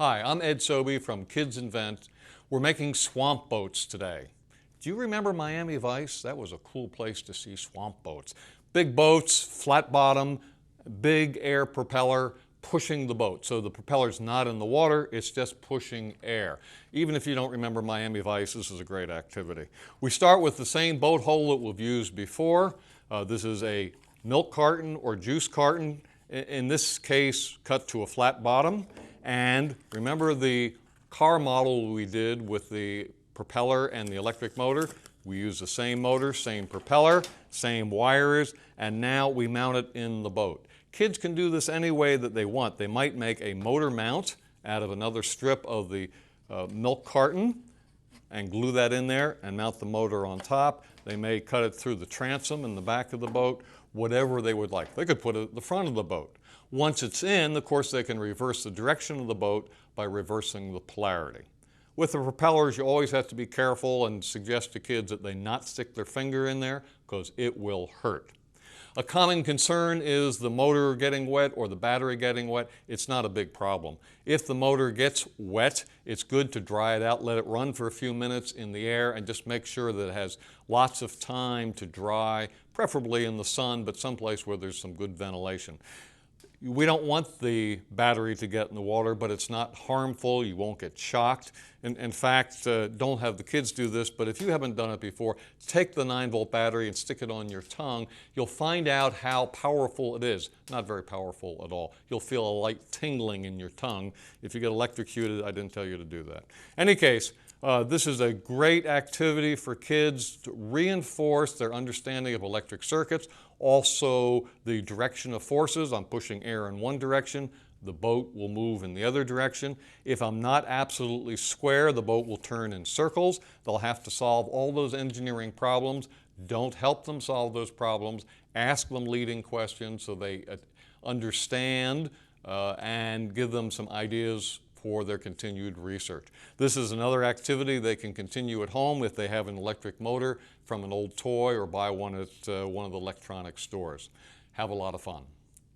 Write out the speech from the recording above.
Hi, I'm Ed Sobey from Kids Invent. We're making swamp boats today. Do you remember Miami Vice? That was a cool place to see swamp boats. Big boats, flat bottom, big air propeller pushing the boat. So the propeller's not in the water, it's just pushing air. Even if you don't remember Miami Vice, this is a great activity. We start with the same boat hull that we've used before. This is a milk carton or juice carton. In this case, cut to a flat bottom. And remember the car model we did with the propeller and the electric motor? We use the same motor, same propeller, same wires, and now we mount it in the boat. Kids can do this any way that they want. They might make a motor mount out of another strip of the milk carton and glue that in there and mount the motor on top. They may cut it through the transom in the back of the boat, whatever they would like. They could put it at the front of the boat. Once it's in, of course, they can reverse the direction of the boat by reversing the polarity. With the propellers, you always have to be careful and suggest to kids that they not stick their finger in there because it will hurt. A common concern is the motor getting wet or the battery getting wet. It's not a big problem. If the motor gets wet, it's good to dry it out, let it run for a few minutes in the air, and just make sure that it has lots of time to dry, preferably in the sun, but someplace where there's some good ventilation. We don't want the battery to get in the water, but it's not harmful. You won't get shocked. In fact, don't have the kids do this, but if you haven't done it before, take the 9-volt battery and stick it on your tongue. You'll find out how powerful it is. Not very powerful at all. You'll feel a light tingling in your tongue. If you get electrocuted, I didn't tell you to do that. In any case, this is a great activity for kids to reinforce their understanding of electric circuits. Also, the direction of forces. I'm pushing air in one direction. The boat will move in the other direction. If I'm not absolutely square, the boat will turn in circles. They'll have to solve all those engineering problems. Don't help them solve those problems. Ask them leading questions so they understand and give them some ideas for their continued research. This is another activity they can continue at home if they have an electric motor from an old toy or buy one at one of the electronic stores. Have a lot of fun.